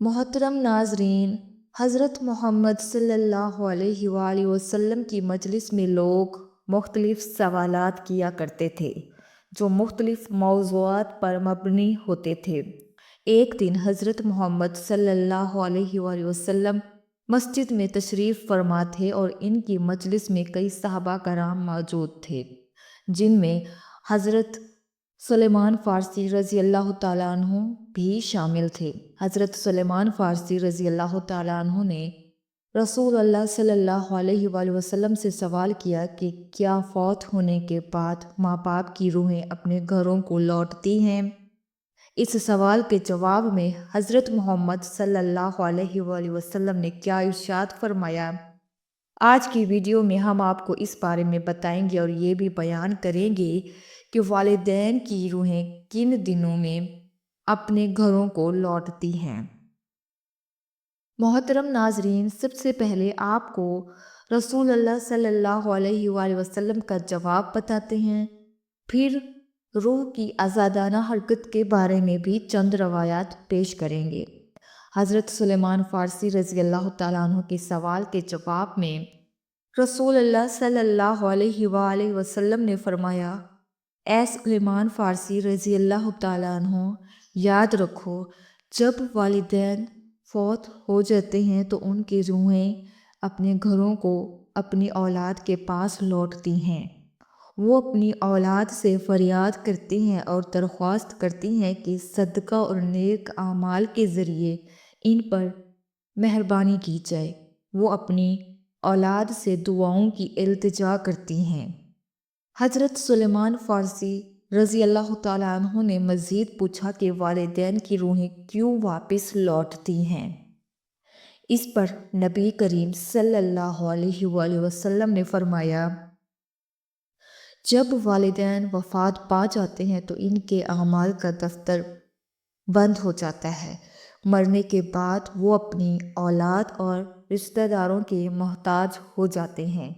محترم ناظرین، حضرت محمد صلی اللہ علیہ وآلہ وسلم کی مجلس میں لوگ مختلف سوالات کیا کرتے تھے جو مختلف موضوعات پر مبنی ہوتے تھے۔ ایک دن حضرت محمد صلی اللہ علیہ وآلہ وسلم مسجد میں تشریف فرما تھے اور ان کی مجلس میں کئی صحابہ کرام موجود تھے، جن میں حضرت سلیمان فارسی رضی اللہ تعالیٰ عنہ بھی شامل تھے۔ حضرت سلیمان فارسی رضی اللہ تعالیٰ عنہ نے رسول اللہ صلی اللہ علیہ وآلہ وسلم سے سوال کیا کہ کیا فوت ہونے کے بعد ماں باپ کی روحیں اپنے گھروں کو لوٹتی ہیں؟ اس سوال کے جواب میں حضرت محمد صلی اللہ علیہ وآلہ وسلم نے کیا ارشاد فرمایا؟ آج کی ویڈیو میں ہم آپ کو اس بارے میں بتائیں گے اور یہ بھی بیان کریں گے کہ والدین کی روحیں کن دنوں میں اپنے گھروں کو لوٹتی ہیں۔ محترم ناظرین، سب سے پہلے آپ کو رسول اللہ صلی اللہ علیہ وآلہ وسلم کا جواب بتاتے ہیں، پھر روح کی آزادانہ حرکت کے بارے میں بھی چند روایات پیش کریں گے۔ حضرت سلیمان فارسی رضی اللہ تعالیٰ عنہ کے سوال کے جواب میں رسول اللہ صلی اللہ علیہ وآلہ وسلم نے فرمایا، اے سلیمان فارسی رضی اللہ تعالیٰ عنہ، یاد رکھو جب والدین فوت ہو جاتے ہیں تو ان کی روحیں اپنے گھروں کو اپنی اولاد کے پاس لوٹتی ہیں۔ وہ اپنی اولاد سے فریاد کرتی ہیں اور درخواست کرتی ہیں کہ صدقہ اور نیک اعمال کے ذریعے ان پر مہربانی کی جائے۔ وہ اپنی اولاد سے دعاؤں کی التجا کرتی ہیں۔ حضرت سلیمان فارسی رضی اللہ تعالیٰ عنہ نے مزید پوچھا کہ والدین کی روحیں کیوں واپس لوٹتی ہیں؟ اس پر نبی کریم صلی اللہ علیہ وآلہ وسلم نے فرمایا، جب والدین وفات پا جاتے ہیں تو ان کے اعمال کا دفتر بند ہو جاتا ہے۔ مرنے کے بعد وہ اپنی اولاد اور رشتہ داروں کے محتاج ہو جاتے ہیں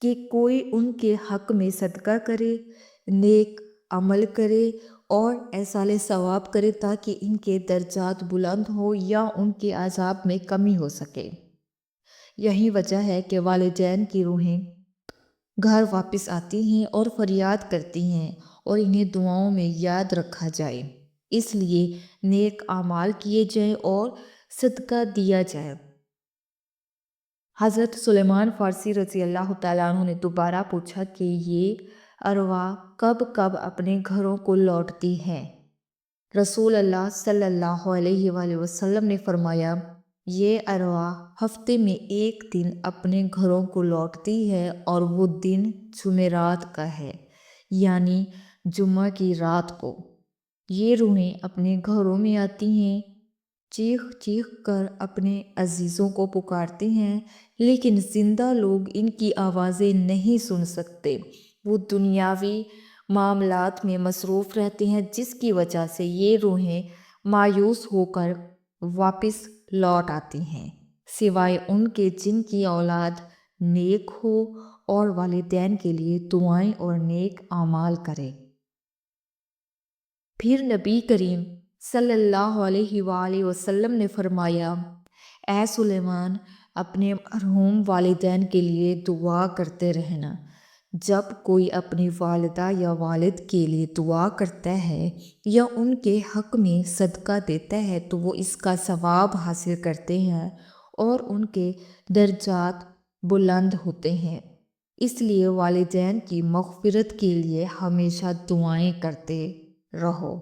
کہ کوئی ان کے حق میں صدقہ کرے، نیک عمل کرے اور ایصال ثواب کرے تاکہ ان کے درجات بلند ہو یا ان کے عذاب میں کمی ہو سکے۔ یہی وجہ ہے کہ والدین کی روحیں گھر واپس آتی ہیں اور فریاد کرتی ہیں اور انہیں دعاؤں میں یاد رکھا جائے، اس لیے نیک اعمال کیے جائیں اور صدقہ دیا جائے۔ حضرت سلیمان فارسی رضی اللہ تعالیٰ عنہ نے دوبارہ پوچھا کہ یہ ارواح کب کب اپنے گھروں کو لوٹتی ہیں؟ رسول اللہ صلی اللہ علیہ وآلہ وسلم نے فرمایا، یہ ارواح ہفتے میں ایک دن اپنے گھروں کو لوٹتی ہے اور وہ دن جمعرات کا ہے، یعنی جمعہ کی رات کو۔ یہ روحیں اپنے گھروں میں آتی ہیں، چیخ چیخ کر اپنے عزیزوں کو پکارتی ہیں، لیکن زندہ لوگ ان کی آوازیں نہیں سن سکتے۔ وہ دنیاوی معاملات میں مصروف رہتے ہیں، جس کی وجہ سے یہ روحیں مایوس ہو کر واپس لوٹ آتی ہیں، سوائے ان کے جن کی اولاد نیک ہو اور والدین کے لیے دعائیں اور نیک اعمال کرے۔ پھر نبی کریم صلی اللہ علیہ وآلہ وسلم نے فرمایا، اے سلیمان، اپنے مرحوم والدین کے لیے دعا کرتے رہنا۔ جب کوئی اپنی والدہ یا والد کے لیے دعا کرتا ہے یا ان کے حق میں صدقہ دیتا ہے تو وہ اس کا ثواب حاصل کرتے ہیں اور ان کے درجات بلند ہوتے ہیں۔ اس لیے والدین کی مغفرت کے لیے ہمیشہ دعائیں کرتے رہو۔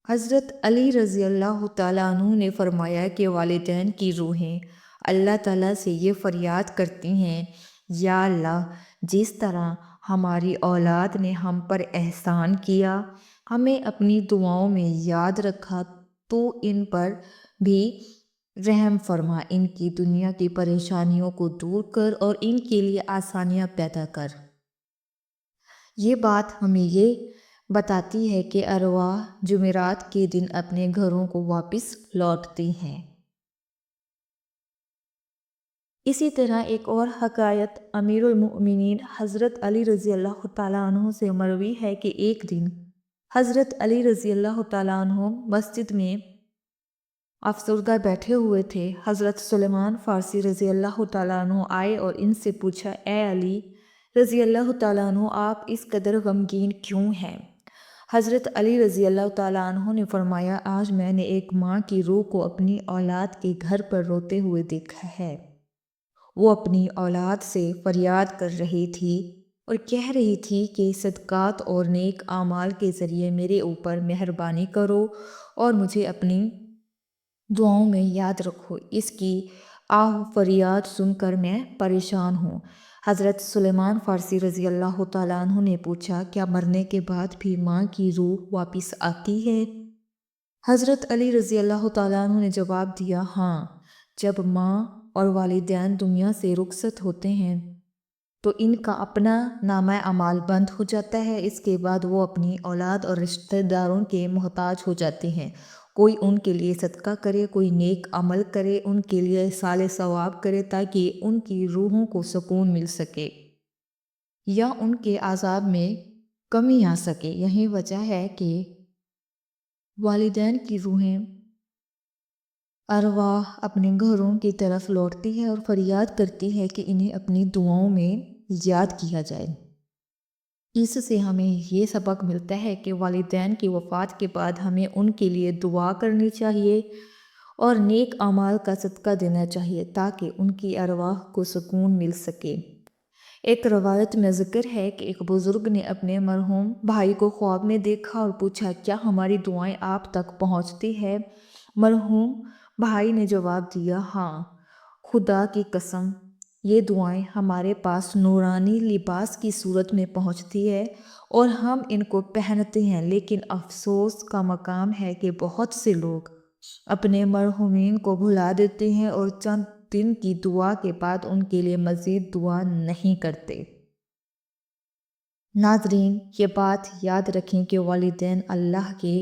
حضرت علی رضی اللہ تعالیٰ عنہ نے فرمایا کہ والدین کی روحیں اللہ تعالیٰ سے یہ فریاد کرتی ہیں، یا اللہ، جس طرح ہماری اولاد نے ہم پر احسان کیا، ہمیں اپنی دعاؤں میں یاد رکھا، تو ان پر بھی رحم فرما، ان کی دنیا کی پریشانیوں کو دور کر اور ان کے لیے آسانیاں پیدا کر۔ یہ بات ہمیں یہ بتاتی ہے کہ ارواح جمعرات کے دن اپنے گھروں کو واپس لوٹتی ہیں۔ اسی طرح ایک اور حکایت امیر المؤمنین حضرت علی رضی اللہ تعالیٰ عنہ سے مروی ہے کہ ایک دن حضرت علی رضی اللہ تعالیٰ عنہ مسجد میں افسردہ بیٹھے ہوئے تھے۔ حضرت سلیمان فارسی رضی اللہ تعالیٰ عنہ آئے اور ان سے پوچھا، اے علی رضی اللہ تعالیٰ عنہ، آپ اس قدر غمگین کیوں ہیں؟ حضرت علی رضی اللہ تعالیٰ عنہ نے فرمایا، آج میں نے ایک ماں کی روح کو اپنی اولاد کے گھر پر روتے ہوئے دیکھا ہے۔ وہ اپنی اولاد سے فریاد کر رہی تھی اور کہہ رہی تھی کہ صدقات اور نیک اعمال کے ذریعے میرے اوپر مہربانی کرو اور مجھے اپنی دعاؤں میں یاد رکھو۔ اس کی آہ و فریاد سن کر میں پریشان ہوں۔ حضرت سلیمان فارسی رضی اللہ تعالیٰ عنہ نے پوچھا، کیا مرنے کے بعد بھی ماں کی روح واپس آتی ہے؟ حضرت علی رضی اللہ تعالیٰ عنہ نے جواب دیا، ہاں، جب ماں اور والدین دنیا سے رخصت ہوتے ہیں تو ان کا اپنا نامہ اعمال بند ہو جاتا ہے۔ اس کے بعد وہ اپنی اولاد اور رشتہ داروں کے محتاج ہو جاتے ہیں۔ کوئی ان کے لیے صدقہ کرے، کوئی نیک عمل کرے، ان کے لیے ایصال ثواب کرے تاکہ ان کی روحوں کو سکون مل سکے یا ان کے عذاب میں کمی آ سکے۔ یہی وجہ ہے کہ والدین کی روحیں ارواح اپنے گھروں کی طرف لوٹتی ہے اور فریاد کرتی ہے کہ انہیں اپنی دعاؤں میں یاد کیا جائے۔ اس سے ہمیں یہ سبق ملتا ہے کہ والدین کی وفات کے بعد ہمیں ان کے لیے دعا کرنی چاہیے اور نیک اعمال کا صدقہ دینا چاہیے تاکہ ان کی ارواح کو سکون مل سکے۔ ایک روایت میں ذکر ہے کہ ایک بزرگ نے اپنے مرحوم بھائی کو خواب میں دیکھا اور پوچھا، کیا ہماری دعائیں آپ تک پہنچتی ہیں؟ مرحوم بھائی نے جواب دیا، ہاں، خدا کی قسم، یہ دعائیں ہمارے پاس نورانی لباس کی صورت میں پہنچتی ہے اور ہم ان کو پہنتے ہیں، لیکن افسوس کا مقام ہے کہ بہت سے لوگ اپنے مرحومین کو بھلا دیتے ہیں اور چند دن کی دعا کے بعد ان کے لیے مزید دعا نہیں کرتے۔ ناظرین، یہ بات یاد رکھیں کہ والدین اللہ کے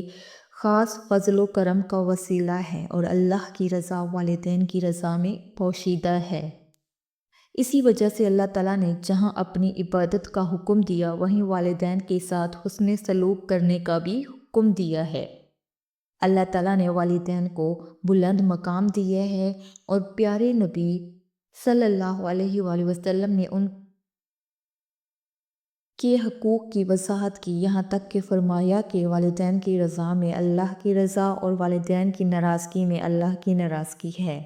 خاص فضل و کرم کا وسیلہ ہے اور اللہ کی رضا والدین کی رضا میں پوشیدہ ہے۔ اسی وجہ سے اللہ تعالیٰ نے جہاں اپنی عبادت کا حکم دیا وہیں والدین کے ساتھ حسن سلوک کرنے کا بھی حکم دیا ہے۔ اللہ تعالیٰ نے والدین کو بلند مقام دیا ہے اور پیارے نبی صلی اللہ علیہ وآلہ وسلم نے ان کے حقوق کی وضاحت کی، یہاں تک کہ فرمایا کہ والدین کی رضا میں اللہ کی رضا اور والدین کی ناراضگی میں اللہ کی ناراضگی ہے۔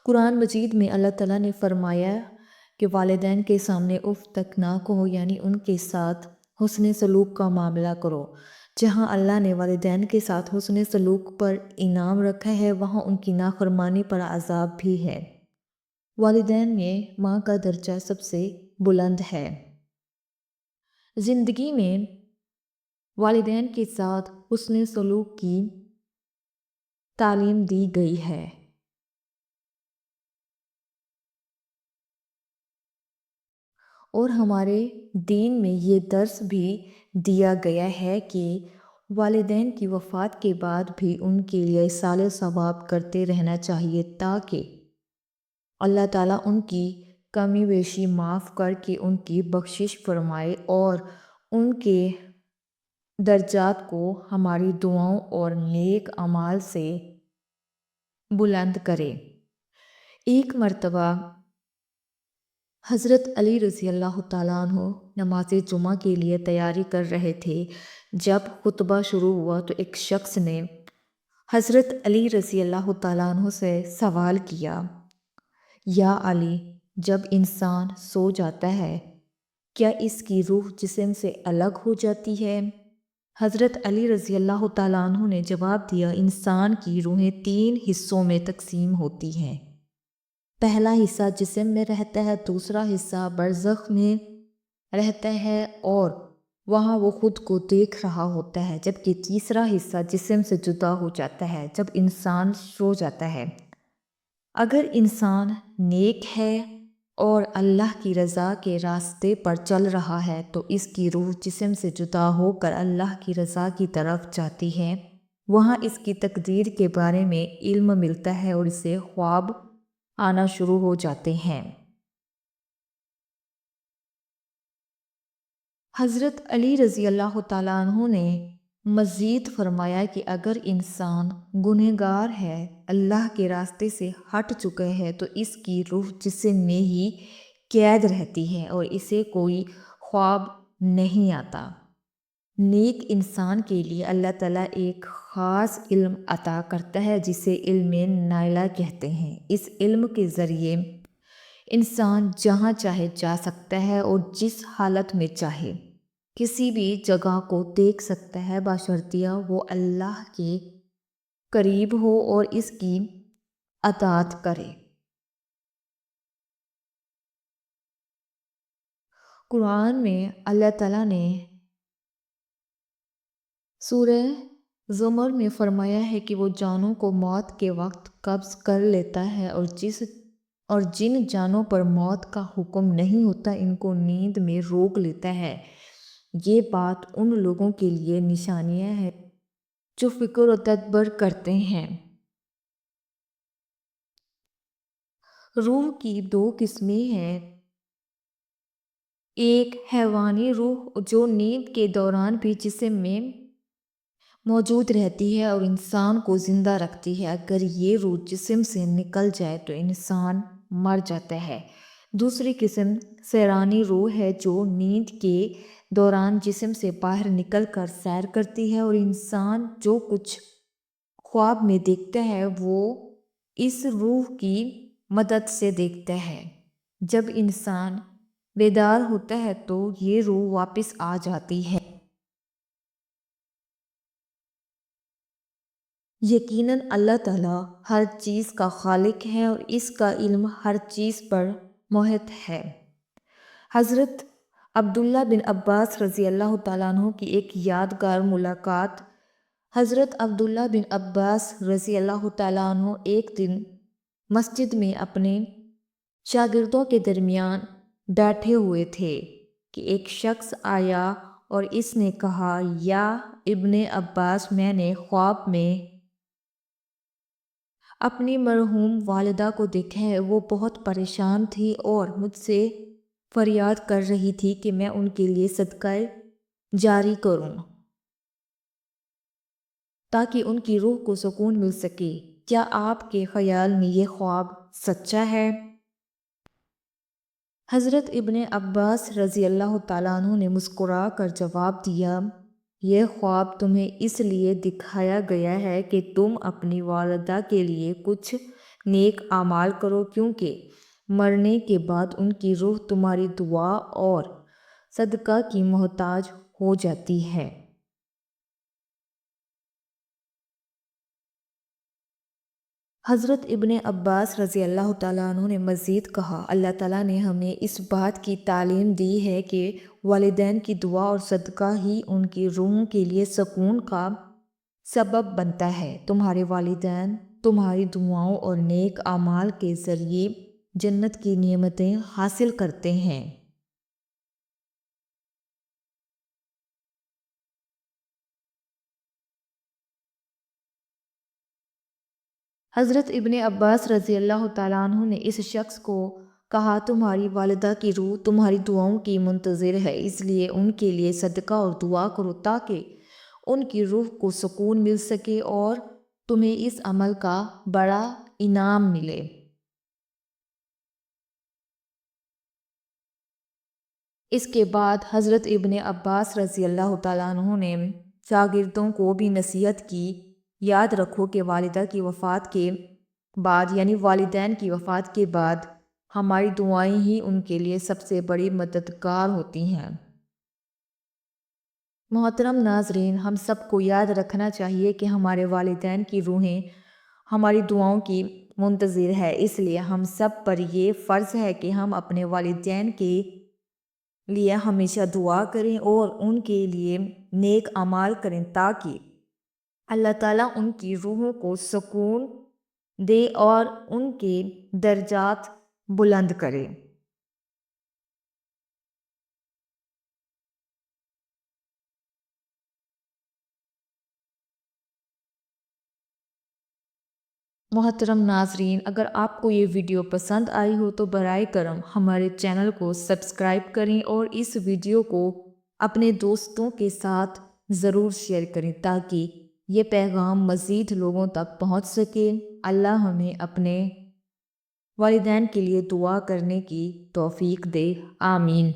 قرآن مجید میں اللہ تعالیٰ نے فرمایا کہ والدین کے سامنے اف تک نہ کہو، یعنی ان کے ساتھ حسن سلوک کا معاملہ کرو۔ جہاں اللہ نے والدین کے ساتھ حسن سلوک پر انعام رکھا ہے وہاں ان کی نافرمانی پر عذاب بھی ہے۔ والدین میں ماں کا درجہ سب سے بلند ہے۔ زندگی میں والدین کے ساتھ حسن سلوک کی تعلیم دی گئی ہے۔ اور ہمارے دین میں یہ درس بھی دیا گیا ہے کہ والدین کی وفات کے بعد بھی ان کے لیے ایصال ثواب کرتے رہنا چاہیے تاکہ اللہ تعالیٰ ان کی کمی بیشی معاف کر کے ان کی بخشش فرمائے اور ان کے درجات کو ہماری دعاؤں اور نیک اعمال سے بلند کرے۔ ایک مرتبہ حضرت علی رضی اللہ تعالیٰ عنہ نماز جمعہ کے لیے تیاری کر رہے تھے۔ جب خطبہ شروع ہوا تو ایک شخص نے حضرت علی رضی اللہ تعالیٰ عنہ سے سوال کیا، یا علی، جب انسان سو جاتا ہے کیا اس کی روح جسم سے الگ ہو جاتی ہے؟ حضرت علی رضی اللہ تعالیٰ عنہ نے جواب دیا، انسان کی روحیں 3 حصوں میں تقسیم ہوتی ہیں۔ پہلا حصہ جسم میں رہتا ہے، دوسرا حصہ برزخ میں رہتا ہے اور وہاں وہ خود کو دیکھ رہا ہوتا ہے، جبکہ تیسرا حصہ جسم سے جدا ہو جاتا ہے جب انسان سو جاتا ہے۔ اگر انسان نیک ہے اور اللہ کی رضا کے راستے پر چل رہا ہے تو اس کی روح جسم سے جدا ہو کر اللہ کی رضا کی طرف جاتی ہے۔ وہاں اس کی تقدیر کے بارے میں علم ملتا ہے اور اسے خواب آنا شروع ہو جاتے ہیں۔ حضرت علی رضی اللہ تعالیٰ عنہ نے مزید فرمایا کہ اگر انسان گنہگار ہے، اللہ کے راستے سے ہٹ چکا ہے تو اس کی روح جسم میں ہی قید رہتی ہے اور اسے کوئی خواب نہیں آتا۔ نیک انسان کے لیے اللہ تعالیٰ ایک خاص علم عطا کرتا ہے جسے علم نائلہ کہتے ہیں۔ اس علم کے ذریعے انسان جہاں چاہے جا سکتا ہے اور جس حالت میں چاہے کسی بھی جگہ کو دیکھ سکتا ہے، بشرطیہ وہ اللہ کے قریب ہو اور اس کی اطاعت کرے۔ قرآن میں اللہ تعالیٰ نے سورہ زمر میں فرمایا ہے کہ وہ جانوں کو موت کے وقت قبض کر لیتا ہے اور جن جانوں پر موت کا حکم نہیں ہوتا ان کو نیند میں روک لیتا ہے۔ یہ بات ان لوگوں کے لیے نشانیاں ہیں جو فکر و تدبر کرتے ہیں۔ روح کی دو قسمیں ہیں، ایک حیوانی روح جو نیند کے دوران بھی جسم میں موجود رہتی ہے اور انسان کو زندہ رکھتی ہے۔ اگر یہ روح جسم سے نکل جائے تو انسان مر جاتا ہے۔ دوسری قسم سیرانی روح ہے جو نیند کے دوران جسم سے باہر نکل کر سیر کرتی ہے، اور انسان جو کچھ خواب میں دیکھتا ہے وہ اس روح کی مدد سے دیکھتا ہے۔ جب انسان بیدار ہوتا ہے تو یہ روح واپس آ جاتی ہے۔ یقیناً اللہ تعالیٰ ہر چیز کا خالق ہے اور اس کا علم ہر چیز پر محیط ہے۔ حضرت عبداللہ بن عباس رضی اللہ تعالیٰ عنہ کی ایک یادگار ملاقات۔ حضرت عبداللہ بن عباس رضی اللہ تعالیٰ عنہ ایک دن مسجد میں اپنے شاگردوں کے درمیان بیٹھے ہوئے تھے کہ ایک شخص آیا اور اس نے کہا، یا ابن عباس، میں نے خواب میں اپنی مرحوم والدہ کو دیکھا ہے۔ وہ بہت پریشان تھی اور مجھ سے فریاد کر رہی تھی کہ میں ان کے لیے صدقہ جاری کروں تاکہ ان کی روح کو سکون مل سکے۔ کیا آپ کے خیال میں یہ خواب سچا ہے؟ حضرت ابن عباس رضی اللہ تعالیٰ عنہ نے مسکرا کر جواب دیا، یہ خواب تمہیں اس لیے دکھایا گیا ہے کہ تم اپنی والدہ کے لیے کچھ نیک اعمال کرو، کیونکہ مرنے کے بعد ان کی روح تمہاری دعا اور صدقہ کی محتاج ہو جاتی ہے۔ حضرت ابن عباس رضی اللہ تعالیٰ عنہ نے مزید کہا، اللہ تعالیٰ نے ہمیں اس بات کی تعلیم دی ہے کہ والدین کی دعا اور صدقہ ہی ان کی روحوں کے لیے سکون کا سبب بنتا ہے۔ تمہارے والدین تمہاری دعاؤں اور نیک اعمال کے ذریعے جنت کی نعمتیں حاصل کرتے ہیں۔ حضرت ابن عباس رضی اللہ تعالیٰ عنہ نے اس شخص کو کہا، تمہاری والدہ کی روح تمہاری دعاؤں کی منتظر ہے، اس لیے ان کے لیے صدقہ اور دعا کرو تاکہ ان کی روح کو سکون مل سکے اور تمہیں اس عمل کا بڑا انعام ملے۔ اس کے بعد حضرت ابن عباس رضی اللہ تعالیٰ عنہ نے شاگردوں کو بھی نصیحت کی، یاد رکھو کہ والدہ کی وفات کے بعد یعنی والدین کی وفات کے بعد ہماری دعائیں ہی ان کے لیے سب سے بڑی مددگار ہوتی ہیں۔ محترم ناظرین، ہم سب کو یاد رکھنا چاہیے کہ ہمارے والدین کی روحیں ہماری دعاؤں کی منتظر ہے، اس لیے ہم سب پر یہ فرض ہے کہ ہم اپنے والدین کے لیے ہمیشہ دعا کریں اور ان کے لیے نیک اعمال کریں تاکہ اللہ تعالیٰ ان کی روحوں کو سکون دے اور ان کے درجات بلند کرے۔ محترم ناظرین، اگر آپ کو یہ ویڈیو پسند آئی ہو تو برائے کرم ہمارے چینل کو سبسکرائب کریں اور اس ویڈیو کو اپنے دوستوں کے ساتھ ضرور شیئر کریں تاکہ یہ پیغام مزید لوگوں تک پہنچ سکے۔ اللہ ہمیں اپنے والدین کے لیے دعا کرنے کی توفیق دے، آمین۔